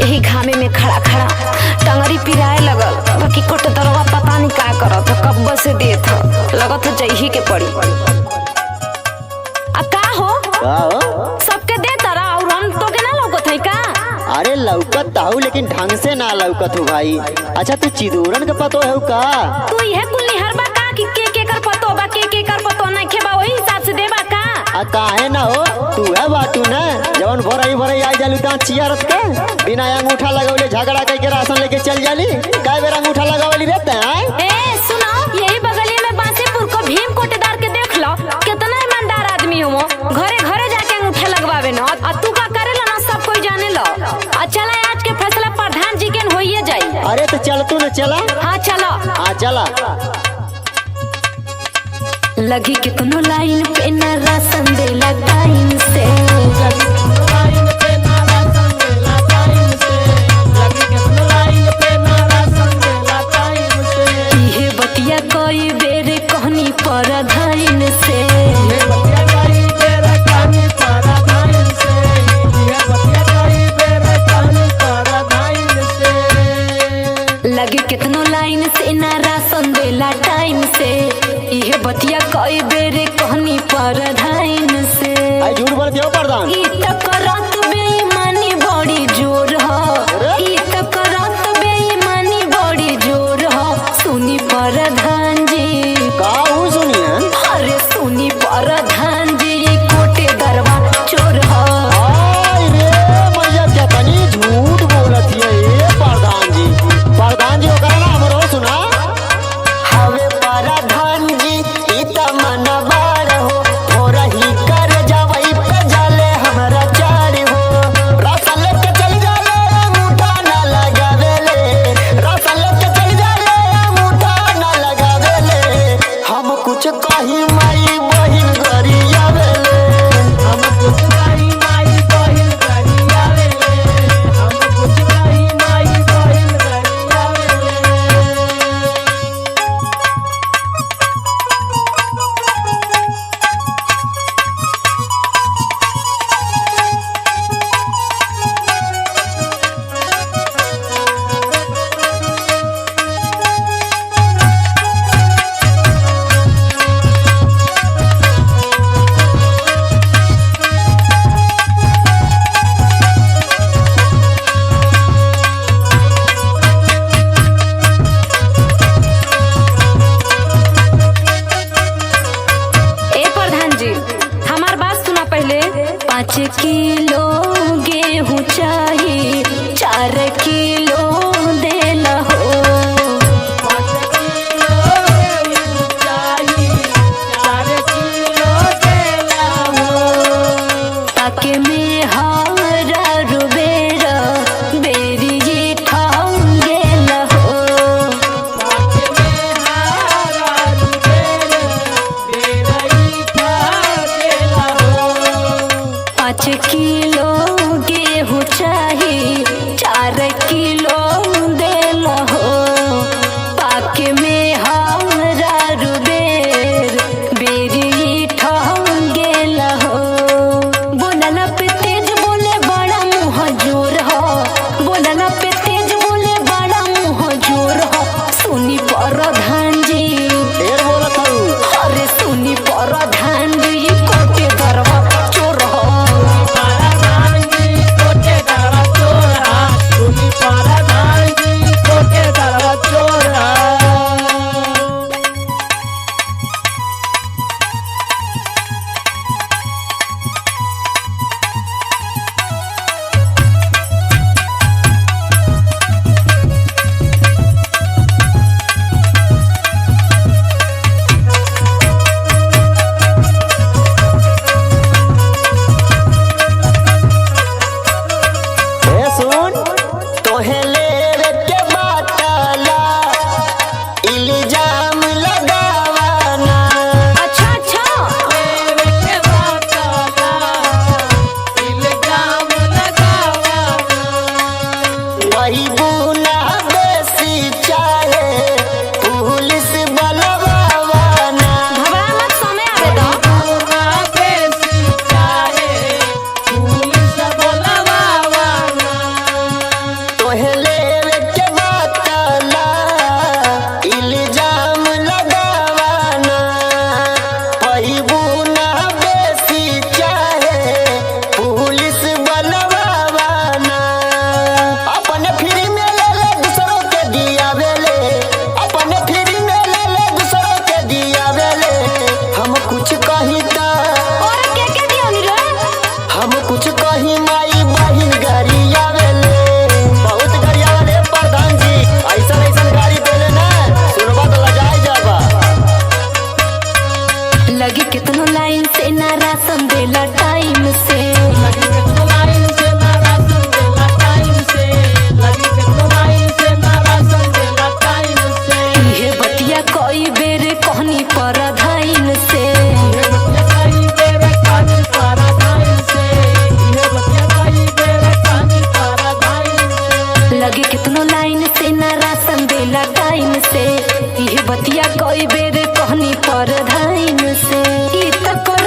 यही घामे में खड़ा खड़ा टंगरी पिराए लगल। बाकी कोट दरवा पता नहीं का करत कब से देत लगत जही के पड़ी। आ का हो सबके दे तारा और हम तो के ना लौकत है का? अरे लौकत ताऊ लेकिन ढंग से ना लौकत हो भाई। अच्छा तू चिदूरन के पतो है का? तू यह कुल निहरबा का कि के कर पतो बा के कर पतो ना खेबा वही हिसाब से देबा का? आ काहे ना हो तू है बाटू ना जवन भोरई आई जालू दांत चियारत के बिना अंगूठा लगावले झगड़ा करके राशन लेके चल जाली। काय बेर अंगूठा लगावली रहते हैं? ए सुनो यही बगलिया में बांसीपुर को भीम कोटेदार के देख लो कितना ईमानदार आदमी हो। घरे घरे जाके अंगूठा लगवावे ना आ तू का करेला ना सब कोई जाने लो। चला आज के फैसला प्रधान जी के होइए जाई। अरे तो चल तू न चला। हाँ चलो। हाँ चला। लगी कितनो लाइन पे ना राशन देला टाइम से। इहे बतिया कई बेर कहनी प्रधान से। लगे कितनो लाइन से ना राशन देला टाइम से। इहे बतिया कई बेर कहनी प्रधान से। आई झूठ बोलत हो प्रधान। ई तकरात बेईमानी बड़ी जोर ह। ई तकरात बेईमानी बड़ी जोर ह। सुनी प्रधान जी। का हूँ सुनिए? अरे सुनी प्रधान जी ये कोटे दरवा चोर ह। आई रे मैया क्या तनी झूठ बोलत है ये प्रधान जी। प्रधान जी ओकरा ना हमरो सुना। हवे प्रधान जी ई त मन बार हो थोड़ा ही कर जावई पे जाले हमरा चार हो। राशन लेके चल जाले अंगूठा ना लगावेले। राशन लेके चल जाले अंगूठा ना लगावेले। हम कुछ कही माई बहिन गरियावेले। हम कुछ कही माई बहिन गरियावेले। हम कुछ कही माई बहिन गरियावेले। बेर कहनी परधाइन से। लगे कितनो लाइन से ना राशन देला टाइम से, ये बतिया कई बेर कहनी परधाइन से। ई त कर